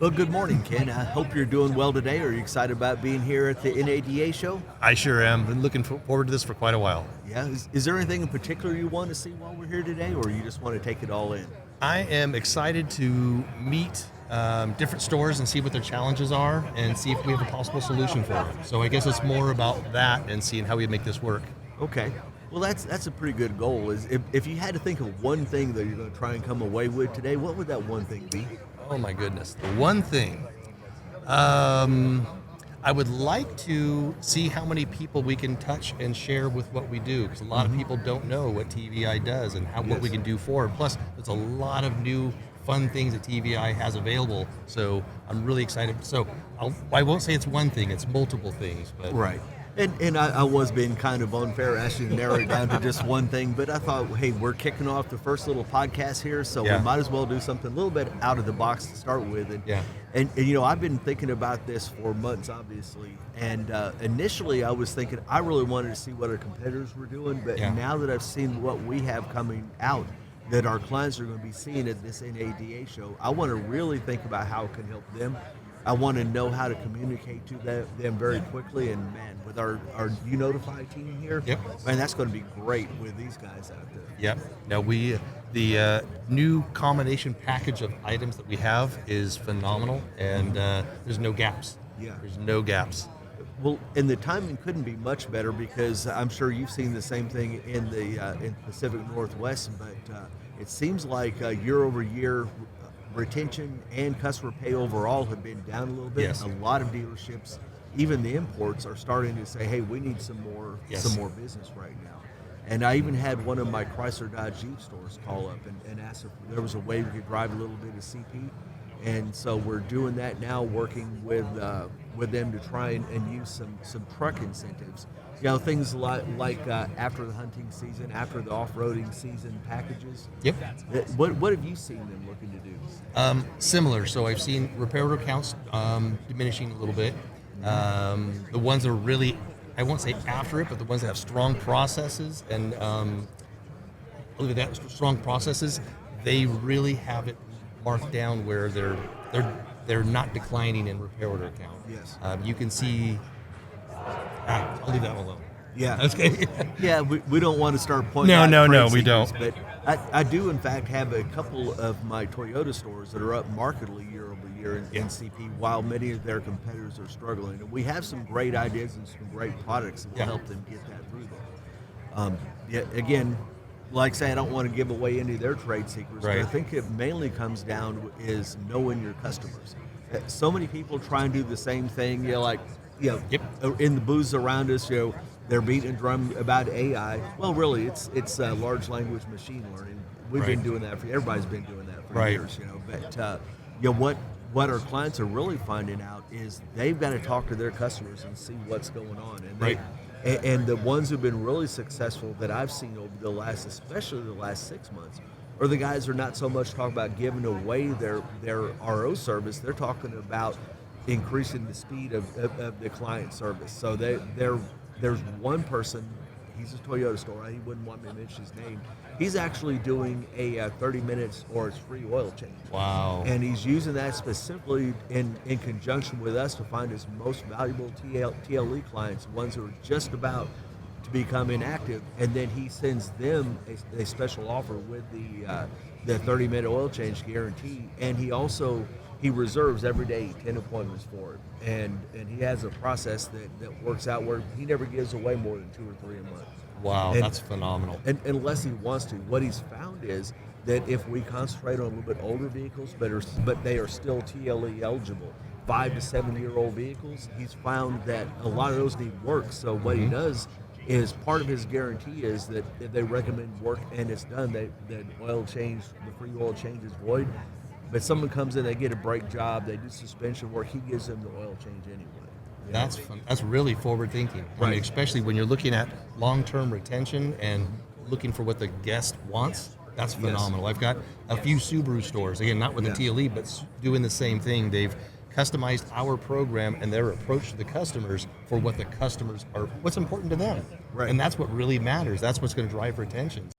Well, good morning, Ken. I hope you're doing well today. Are you excited about being here at the NADA show? I sure am. Been looking forward to this for quite a while. Yeah. Is there anything in particular you want to see while we're here today, or you just want to take it all in? I am excited to meet different stores and see what their challenges are and see if we have a possible solution for them. So I guess it's more about that and seeing how we make this work. Okay. Well, that's a pretty good goal. Is if you had to think of one thing that you're going to try and come away with today, what would that one thing be? Oh my goodness. The one thing, I would like to see how many people we can touch and share with what we do, because a lot of people don't know what TVI does and what we can do for it. Plus, there's a lot of new fun things that TVI has available, so I'm really excited. So I won't say it's one thing, it's multiple things. But Right. And I was being kind of unfair asking you to narrow it down to just one thing, but I thought, hey, we're kicking off the first little podcast here, so we might as well do something a little bit out of the box to start with. And you know, I've been thinking about this for months, obviously, and initially I was thinking I really wanted to see what our competitors were doing, but now that I've seen what we have coming out that our clients are going to be seeing at this NADA show, I want to really think about how it can help them. I want to know how to communicate to them very quickly, and man, with our U-Notify team here, man, that's going to be great with these guys out there. Yep. Now the new combination package of items that we have is phenomenal, and there's no gaps. Yeah. There's no gaps. Well, and the timing couldn't be much better, because I'm sure you've seen the same thing in the Pacific Northwest, but it seems like year over year, retention and customer pay overall have been down a little bit. Yes. A lot of dealerships, even the imports, are starting to say, hey, we need some more business right now. And I even had one of my Chrysler Dodge Jeep stores call up and ask if there was a way we could drive a little bit of CP. And so we're doing that now, working with them to try and use some truck incentives. You know, things like after the hunting season, after the off-roading season packages. Yep. What have you seen them looking to do? Similar. So I've seen repair order counts diminishing a little bit. The ones that are really, I won't say after it, but the ones that have strong processes and strong processes, they really have it marked down where they're not declining in repair order count. Yes. You can see. I'll leave that one alone. Yeah. Okay. Yeah, we don't want to start pointing No, out no, trade no, we secrets, don't. But I do, in fact, have a couple of my Toyota stores that are up markedly year over year in CP, while many of their competitors are struggling. And we have some great ideas and some great products that will help them get that through there. Again, like I say, I don't want to give away any of their trade secrets, but I think it mainly comes down is knowing your customers. So many people try and do the same thing, in the booths around us, they're beating a drum about AI. Well, really, it's large language machine learning. We've been doing that everybody's been doing that for years, But what our clients are really finding out is they've got to talk to their customers and see what's going on. And and the ones who've been really successful that I've seen over especially the last 6 months, are the guys who are not so much talking about giving away their RO service. They're talking about increasing the speed of the client service. So there's one person, he's a Toyota store, he wouldn't want me to mention his name. He's actually doing a 30 minutes or it's free oil change. Wow. And he's using that specifically in conjunction with us to find his most valuable TLE clients, ones who are just about to become inactive, and then he sends them a special offer with the 30-minute oil change guarantee, and he reserves every day 10 appointments for it, and he has a process that works out where he never gives away more than 2 or 3 a month. Wow, that's phenomenal. And unless he wants to, what he's found is that if we concentrate on a little bit older vehicles, but they are still TLE eligible, 5 to 7 year old vehicles, he's found that a lot of those need work. So what he does is, part of his guarantee is that if they recommend work and it's done, the oil change, the free oil change is void. But someone comes in, they get a brake job, they do suspension work, he gives them the oil change anyway. That's fun. That's really forward thinking. I mean, especially when you're looking at long-term retention and looking for what the guest wants. That's phenomenal. I've got a few Subaru stores, again, not with the TLE, but doing the same thing. They've customized our program and their approach to the customers for what the customers are, what's important to them. And that's what really matters. That's what's going to drive retention.